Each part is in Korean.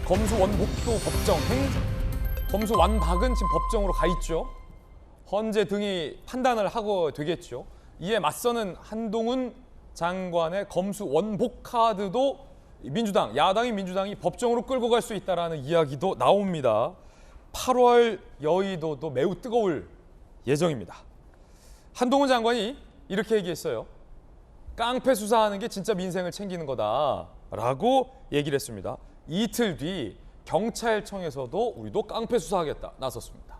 검수완복도 법정, 검수완박은 지금 법정으로 가 있죠. 헌재 등이 판단을 하고 되겠죠. 이에 맞서는 한동훈 장관의 검수원복 카드도 민주당, 야당인 민주당이 법정으로 끌고 갈 수 있다는 이야기도 나옵니다. 8월 여의도도 매우 뜨거울 예정입니다. 한동훈 장관이 이렇게 얘기했어요. 깡패 수사하는 게 진짜 민생을 챙기는 거다라고 얘기를 했습니다. 이틀 뒤 경찰청에서도 우리도 깡패 수사하겠다 나섰습니다.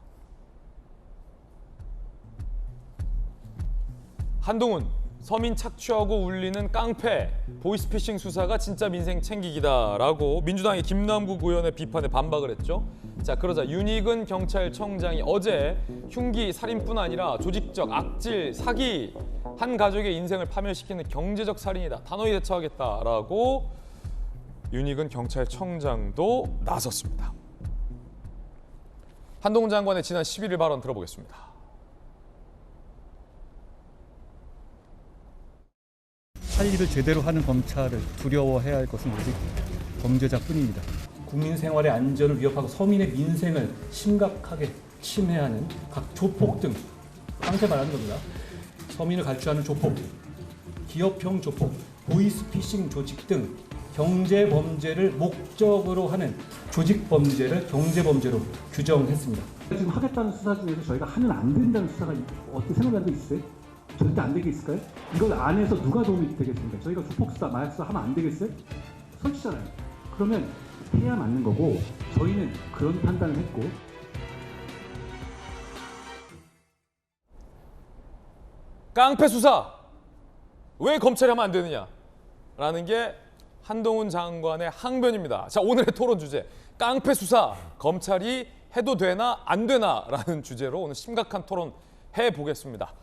한동훈, 서민 착취하고 울리는 깡패, 보이스피싱 수사가 진짜 민생 챙기기다라고 민주당의 김남국 의원의 비판에 반박을 했죠. 자, 그러자 윤익은 경찰청장이 어제 흉기, 살인뿐 아니라 조직적 악질, 사기, 한 가족의 인생을 파멸시키는 경제적 살인이다. 단호히 대처하겠다라고 윤익은 경찰청장도 나섰습니다. 한동훈 장관의 지난 11일 발언 들어보겠습니다. 할 일을 제대로 하는 검찰을 두려워해야 할 것은 오직 범죄자뿐입니다. 국민 생활의 안전을 위협하고 서민의 민생을 심각하게 침해하는 각 조폭 등 깡패 말하는 겁니다. 서민을 갈취하는 조폭, 기업형 조폭, 보이스피싱 조직 등 경제 범죄를 목적으로 하는 조직 범죄를 경제 범죄로 규정했습니다. 지금 하겠다는 수사 중에서 저희가 하면 안 된다는 수사가 어떻게 생각하는 게 있어요? 절대 안 되게 있을까요? 이걸 안에서 누가 도움이 되겠습니까? 저희가 수폭수사, 마약수사 하면 안 되겠어요? 설치잖아요. 그러면 해야 맞는 거고 저희는 그런 판단을 했고. 깡패 수사 왜 검찰이 하면 안 되느냐라는 게 한동훈 장관의 항변입니다. 자, 오늘의 토론 주제 깡패 수사 검찰이 해도 되나 안 되나라는 주제로 오늘 심각한 토론 해보겠습니다.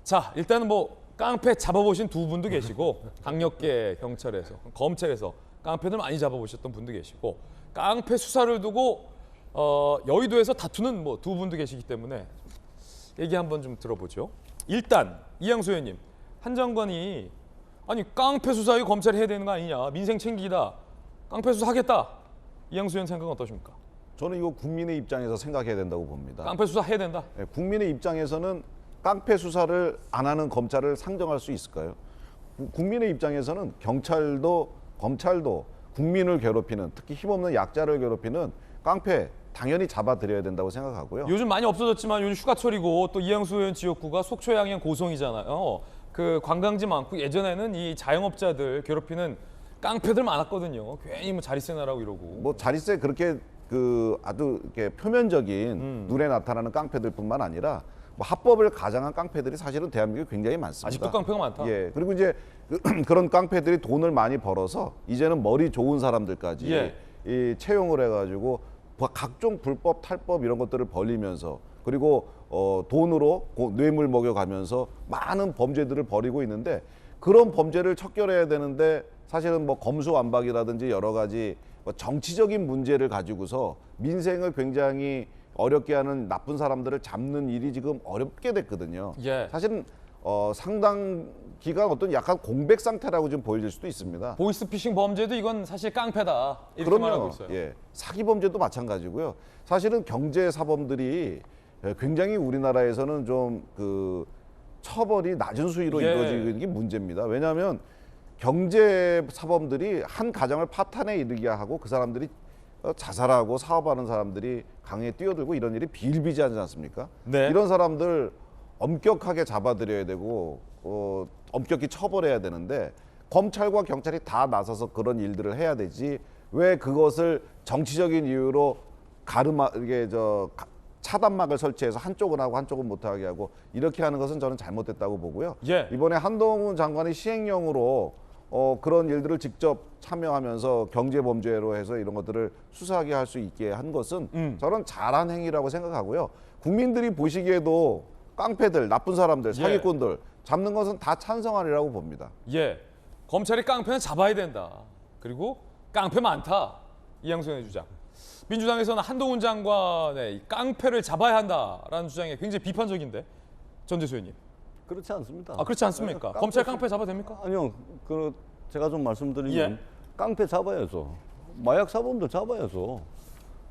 자, 일단은 뭐 깡패 잡아보신 두 분도 계시고 강력계 경찰에서 검찰에서 깡패들 많이 잡아보셨던 분도 계시고 깡패 수사를 두고 여의도에서 다투는 뭐 두 분도 계시기 때문에 얘기 한번 좀 들어보죠. 일단 이양수 의원님, 한 장관이 아니 깡패 수사에 검찰이 해야 되는 거 아니냐, 민생 챙기기다, 깡패 수사 하겠다. 이양수 의원 생각은 어떠십니까? 저는 이거 국민의 입장에서 생각해야 된다고 봅니다. 깡패 수사 해야 된다. 네, 국민의 입장에서는 깡패 수사를 안 하는 검찰을 상정할 수 있을까요? 국민의 입장에서는 경찰도 검찰도 국민을 괴롭히는, 특히 힘없는 약자를 괴롭히는 깡패 당연히 잡아들여야 된다고 생각하고요. 요즘 많이 없어졌지만 요즘 휴가철이고 또 이양수 의원 지역구가 속초 양양 고성이잖아요. 그 관광지 많고 예전에는 이 자영업자들 괴롭히는 깡패들 많았거든요. 괜히 뭐 자리세 나라고 이러고. 뭐 자릿세 그렇게 그 아주 이렇게 표면적인 눈에 나타나는 깡패들뿐만 아니라 뭐 합법을 가장한 깡패들이 사실은 대한민국에 굉장히 많습니다. 아직도 깡패가 많다. 예. 그리고 이제 그런 깡패들이 돈을 많이 벌어서 이제는 머리 좋은 사람들까지 예. 이 채용을 해가지고 각종 불법, 탈법 이런 것들을 벌리면서 그리고 돈으로 뇌물 먹여가면서 많은 범죄들을 벌이고 있는데 그런 범죄를 척결해야 되는데 사실은 뭐 검수완박이라든지 여러 가지 뭐 정치적인 문제를 가지고서 민생을 굉장히 어렵게 하는 나쁜 사람들을 잡는 일이 지금 어렵게 됐거든요. 예. 사실은 상당 기간 어떤 약간 공백 상태라고 좀 보여질 수도 있습니다. 보이스피싱 범죄도 이건 사실 깡패다 이렇게 말하고 있어요. 예, 사기 범죄도 마찬가지고요. 사실은 경제 사범들이 굉장히 우리나라에서는 좀 그 처벌이 낮은 수위로 예. 이루어지는 게 문제입니다. 왜냐하면 경제 사범들이 한 가정을 파탄에 이르게 하고 그 사람들이 자살하고 사업하는 사람들이 강에 뛰어들고 이런 일이 비일비재하지 않습니까? 네. 이런 사람들 엄격하게 잡아들여야 되고 엄격히 처벌해야 되는데 검찰과 경찰이 다 나서서 그런 일들을 해야 되지 왜 그것을 정치적인 이유로 이게 차단막을 설치해서 한쪽은 하고 한쪽은 못하게 하고 이렇게 하는 것은 저는 잘못됐다고 보고요. 예. 이번에 한동훈 장관이 시행령으로 그런 일들을 직접 참여하면서 경제범죄로 해서 이런 것들을 수사하게 할 수 있게 한 것은 저는 잘한 행위라고 생각하고요. 국민들이 보시기에도 깡패들, 나쁜 사람들, 사기꾼들 잡는 것은 다 찬성하리라고 봅니다. 예, 검찰이 깡패는 잡아야 된다. 그리고 깡패 많다. 이양수 의원의 주장. 민주당에서는 한동훈 장관의 이 깡패를 잡아야 한다라는 주장이 굉장히 비판적인데 전재수 의원님. 그렇지 않습니다. 아, 그렇지 않습니까? 검찰 깡패 잡아도 됩니까? 아니요. 제가 좀 말씀드리면 예. 깡패 잡아야죠. 마약 사범들 잡아야죠.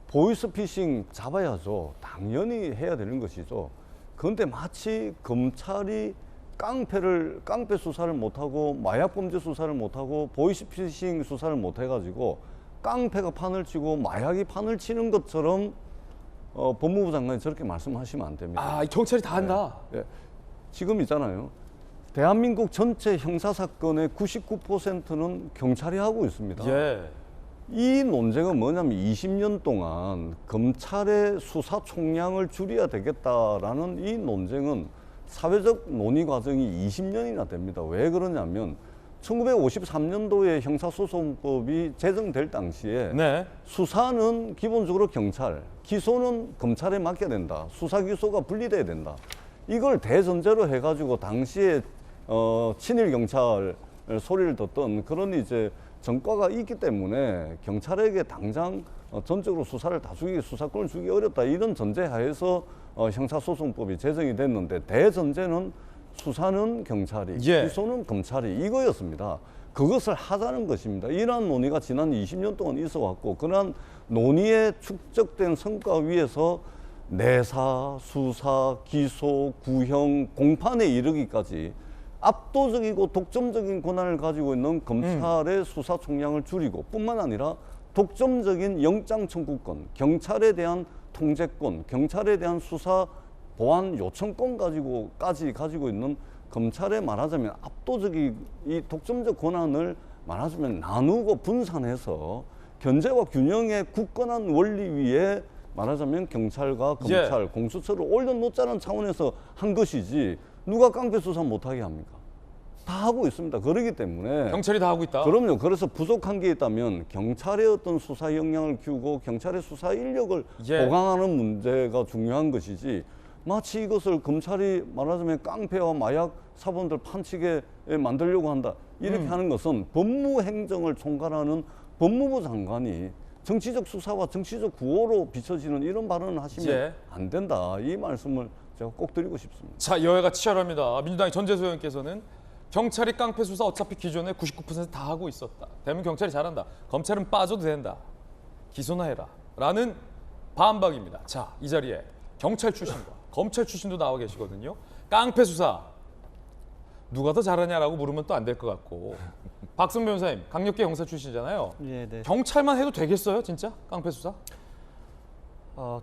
보이스피싱 잡아야죠. 당연히 해야 되는 것이죠. 그런데 마치 검찰이 깡패 수사를 못하고 마약 범죄 수사를 못하고 보이스피싱 수사를 못해가지고 깡패가 판을 치고 마약이 판을 치는 것처럼 법무부 장관이 저렇게 말씀하시면 안 됩니다. 아, 경찰이 다 한다. 예. 지금 있잖아요. 대한민국 전체 형사사건의 99%는 경찰이 하고 있습니다. 예. 이 논쟁은 뭐냐면 20년 동안 검찰의 수사 총량을 줄여야 되겠다라는 이 논쟁은 사회적 논의 과정이 20년이나 됩니다. 왜 그러냐면 1953년도에 형사소송법이 제정될 당시에 네. 수사는 기본적으로 경찰, 기소는 검찰에 맡겨야 된다. 수사 기소가 분리돼야 된다. 이걸 대전제로 해가지고 당시에 친일 경찰 소리를 듣던 그런 이제 정과가 있기 때문에 경찰에게 당장 전적으로 수사를 다 주기, 수사권을 주기 어렵다 이런 전제하에서 형사소송법이 제정이 됐는데 대전제는 수사는 경찰이, 예. 기소는 검찰이 이거였습니다. 그것을 하자는 것입니다. 이러한 논의가 지난 20년 동안 있어왔고 그러한 논의에 축적된 성과 위에서 내사, 수사, 기소, 구형, 공판에 이르기까지 압도적이고 독점적인 권한을 가지고 있는 검찰의 수사 총량을 줄이고 뿐만 아니라 독점적인 영장 청구권, 경찰에 대한 통제권, 경찰에 대한 수사 보안 요청권 가지고까지 가지고 있는 검찰에 말하자면 압도적인 이 독점적 권한을 말하자면 나누고 분산해서 견제와 균형의 굳건한 원리 위에 말하자면 경찰과 검찰, 공수처를 올려놓자는 차원에서 한 것이지 누가 깡패 수사 못하게 합니까? 다 하고 있습니다. 그렇기 때문에 경찰이 다 하고 있다. 그럼요. 그래서 부족한 게 있다면 경찰의 어떤 수사 역량을 키우고 경찰의 수사 인력을 예. 보강하는 문제가 중요한 것이지 마치 이것을 검찰이 말하자면 깡패와 마약 사범들 판치게 만들려고 한다. 이렇게 하는 것은 법무행정을 총괄하는 법무부 장관이 정치적 수사와 정치적 구호로 비춰지는 이런 발언을 하시면 예. 안 된다. 이 말씀을 제가 꼭 드리고 싶습니다. 자, 여야가 치열합니다. 민주당의 전재수 의원께서는 경찰이 깡패 수사 어차피 기존에 99% 다 하고 있었다. 대한민국 경찰이 잘한다. 검찰은 빠져도 된다. 기소나 해라. 라는 반박입니다. 자, 이 자리에 경찰 출신과 검찰 출신도 나와 계시거든요. 깡패 수사 누가 더 잘하냐라고 물으면 또 안 될 것 같고. 박승 변호사님, 강력계 형사 출신이잖아요. 네, 네. 경찰만 해도 되겠어요, 진짜? 깡패 수사?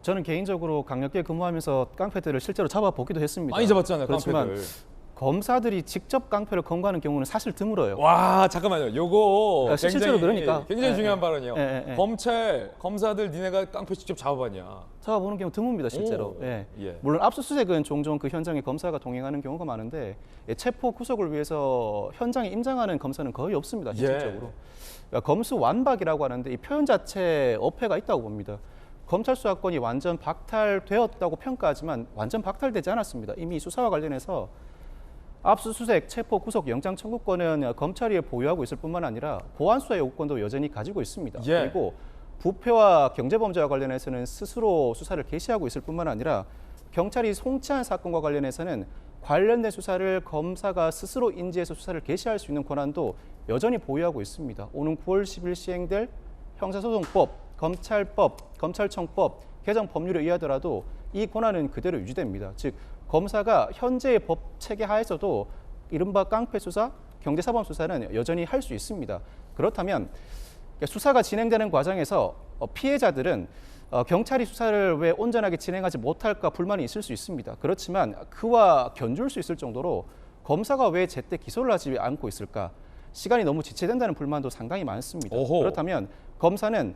저는 개인적으로 강력계 근무하면서 깡패들을 실제로 잡아보기도 했습니다. 많이 잡았잖아요, 그렇지만 깡패들. 검사들이 직접 깡패를 검거하는 경우는 사실 드물어요. 와, 잠깐만요. 요거 실제로 그러니까. 굉장히 예, 중요한 예. 발언이에요. 예, 예. 검사들 니네가 깡패 직접 잡아봤냐? 잡아보는 경우 드뭅니다, 실제로. 오, 예. 예. 물론 압수수색은 종종 그 현장에 검사가 동행하는 경우가 많은데 체포 구속을 위해서 현장에 임장하는 검사는 거의 없습니다, 실질적으로. 그러니까 검수완박이라고 하는데 이 표현 자체에 어폐가 있다고 봅니다. 검찰 수사권이 완전 박탈되었다고 평가하지만 완전 박탈되지 않았습니다. 이미 수사와 관련해서 압수수색, 체포, 구속, 영장 청구권은 검찰이 보유하고 있을 뿐만 아니라 보안 수사 요구권도 여전히 가지고 있습니다. 예. 그리고 부패와 경제범죄와 관련해서는 스스로 수사를 개시하고 있을 뿐만 아니라 경찰이 송치한 사건과 관련해서는 관련된 수사를 검사가 스스로 인지해서 수사를 개시할 수 있는 권한도 여전히 보유하고 있습니다. 오는 9월 10일 시행될 형사소송법, 검찰법, 검찰청법 개정 법률에 의하더라도 이 권한은 그대로 유지됩니다. 즉 검사가 현재의 법 체계 하에서도 이른바 깡패 수사, 경제사범 수사는 여전히 할 수 있습니다. 그렇다면 수사가 진행되는 과정에서 피해자들은 경찰이 수사를 왜 온전하게 진행하지 못할까 불만이 있을 수 있습니다. 그렇지만 그와 견줄 수 있을 정도로 검사가 왜 제때 기소를 하지 않고 있을까? 시간이 너무 지체된다는 불만도 상당히 많습니다. 오호. 그렇다면 검사는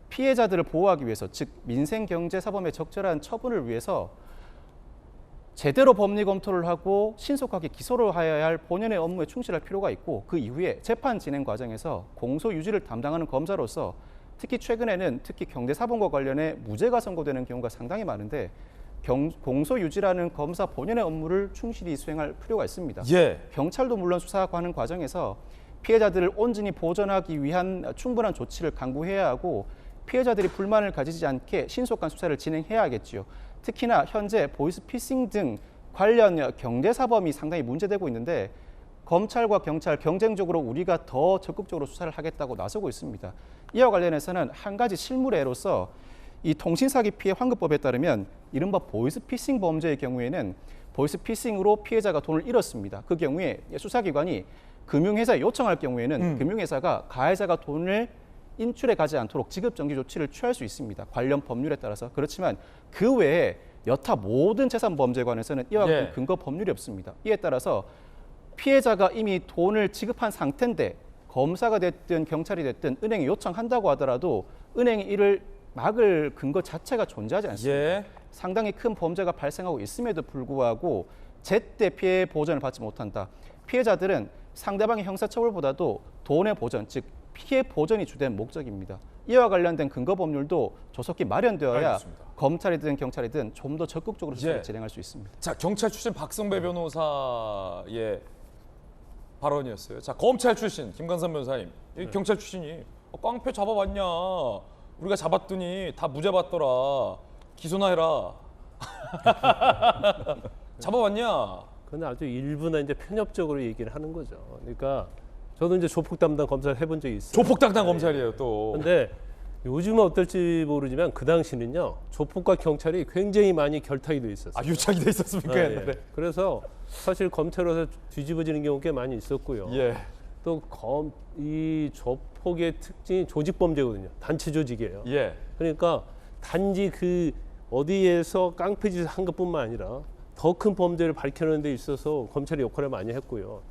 피해자들을 보호하기 위해서, 즉 민생 경제 사범의 적절한 처분을 위해서 제대로 법리 검토를 하고 신속하게 기소를 해야 할 본연의 업무에 충실할 필요가 있고 그 이후에 재판 진행 과정에서 공소 유지를 담당하는 검사로서 특히 최근에는 특히 경제사범과 관련해 무죄가 선고되는 경우가 상당히 많은데 공소 유지라는 검사 본연의 업무를 충실히 수행할 필요가 있습니다. 예. 경찰도 물론 수사하는 과정에서 피해자들을 온전히 보전하기 위한 충분한 조치를 강구해야 하고 피해자들이 불만을 가지지 않게 신속한 수사를 진행해야 하겠지요. 특히나 현재 보이스피싱 등 관련 경제사범이 상당히 문제되고 있는데 검찰과 경찰 경쟁적으로 우리가 더 적극적으로 수사를 하겠다고 나서고 있습니다. 이와 관련해서는 한 가지 실무례로서 이 통신사기 피해 환급법에 따르면 이른바 보이스피싱 범죄의 경우에는 보이스피싱으로 피해자가 돈을 잃었습니다. 그 경우에 수사기관이 금융회사에 요청할 경우에는 금융회사가 가해자가 돈을 인출해 가지 않도록 지급정지 조치를 취할 수 있습니다. 관련 법률에 따라서. 그렇지만 그 외에 여타 모든 재산범죄에 관해서는 이와 같은 예. 근거 법률이 없습니다. 이에 따라서 피해자가 이미 돈을 지급한 상태인데 검사가 됐든 경찰이 됐든 은행에 요청한다고 하더라도 은행이 이를 막을 근거 자체가 존재하지 않습니다. 예. 상당히 큰 범죄가 발생하고 있음에도 불구하고 제때 피해 보전을 받지 못한다. 피해자들은 상대방의 형사처벌보다도 돈의 보전, 즉 피해 보전이 주된 목적입니다. 이와 관련된 근거 법률도 조속히 마련되어야 알겠습니다. 검찰이든 경찰이든 좀 더 적극적으로 수사를 예. 진행할 수 있습니다. 자, 경찰 출신 박성배 변호사의 발언이었어요. 자, 검찰 출신 김관삼 변호사님, 이 경찰 출신이 깡패 잡아봤냐? 우리가 잡았더니 다 무죄 받더라. 기소나 해라. 잡아봤냐? 그건 아주 일부나 이제 편협적으로 얘기를 하는 거죠. 그러니까 저도 이제 조폭 담당 검사를 해본 적이 있어요. 조폭당당 검찰이에요 또. 근데 요즘은 어떨지 모르지만 그 당시는요 조폭과 경찰이 굉장히 많이 결탁이 돼 있었어요. 아, 유착이 돼 있었습니까? 예, 했는데. 예. 그래서 사실 검찰에서 뒤집어지는 경우가 꽤 많이 있었고요. 예. 또 이 조폭의 특징이 조직 범죄거든요. 단체 조직이에요. 예. 그러니까 단지 그 어디에서 깡패짓을 한 것뿐만 아니라 더 큰 범죄를 밝혀내는 데 있어서 검찰이 역할을 많이 했고요.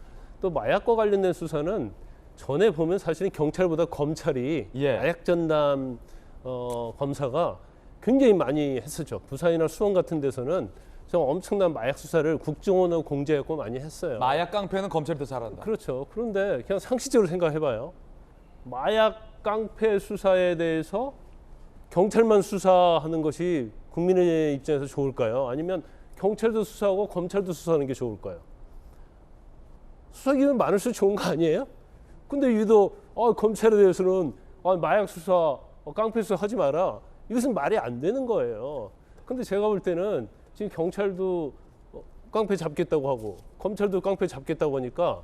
또 마약과 관련된 수사는 전에 보면 사실은 경찰보다 검찰이 예. 마약 전담 검사가 굉장히 많이 했었죠. 부산이나 수원 같은 데서는 좀 엄청난 마약 수사를 국정원하고 공제하고 많이 했어요. 마약 깡패는 검찰이 더 잘한다. 그렇죠. 그런데 그냥 상식적으로 생각해봐요. 마약 깡패 수사에 대해서 경찰만 수사하는 것이 국민의 입장에서 좋을까요? 아니면 경찰도 수사하고 검찰도 수사하는 게 좋을까요? 수사기관 많을수록 좋은 거 아니에요? 근데 유독 검찰에 대해서는 마약 수사, 깡패 수사 하지 마라. 이것은 말이 안 되는 거예요. 근데 제가 볼 때는 지금 경찰도 깡패 잡겠다고 하고 검찰도 깡패 잡겠다고 하니까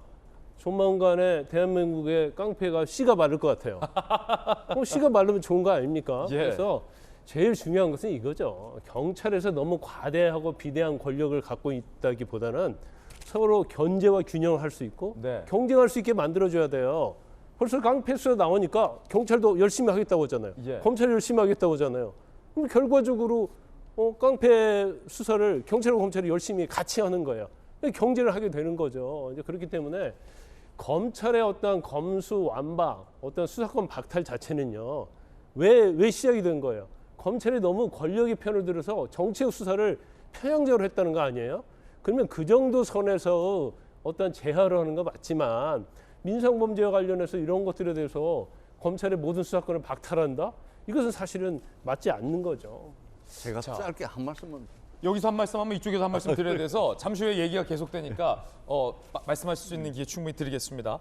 조만간에 대한민국의 깡패가 씨가 마를 것 같아요. 그럼 씨가 마르면 좋은 거 아닙니까? 예. 그래서 제일 중요한 것은 이거죠. 경찰에서 너무 과대하고 비대한 권력을 갖고 있다기보다는 서로 견제와 균형을 할 수 있고 네. 경쟁할 수 있게 만들어줘야 돼요. 벌써 깡패 수사 나오니까 경찰도 열심히 하겠다고 하잖아요. 예. 검찰이 열심히 하겠다고 하잖아요. 그럼 결과적으로 깡패 수사를 경찰과 검찰이 열심히 같이 하는 거예요. 경쟁을 하게 되는 거죠. 이제 그렇기 때문에 검찰의 어떤 검수완박, 어떤 수사권 박탈 자체는요. 왜 시작이 된 거예요? 검찰이 너무 권력의 편을 들어서 정치적 수사를 편향적으로 했다는 거 아니에요? 그러면 그 정도 선에서 어떤 제한을 하는 거 맞지만 민상범죄와 관련해서 이런 것들에 대해서 검찰의 모든 수사권을 박탈한다? 이것은 사실은 맞지 않는 거죠. 제가 짧게 한 말씀만. 여기서 한 말씀 하면 이쪽에서 한 말씀 드려야 돼서 잠시 후에 얘기가 계속되니까 말씀하실 수 있는 기회 충분히 드리겠습니다.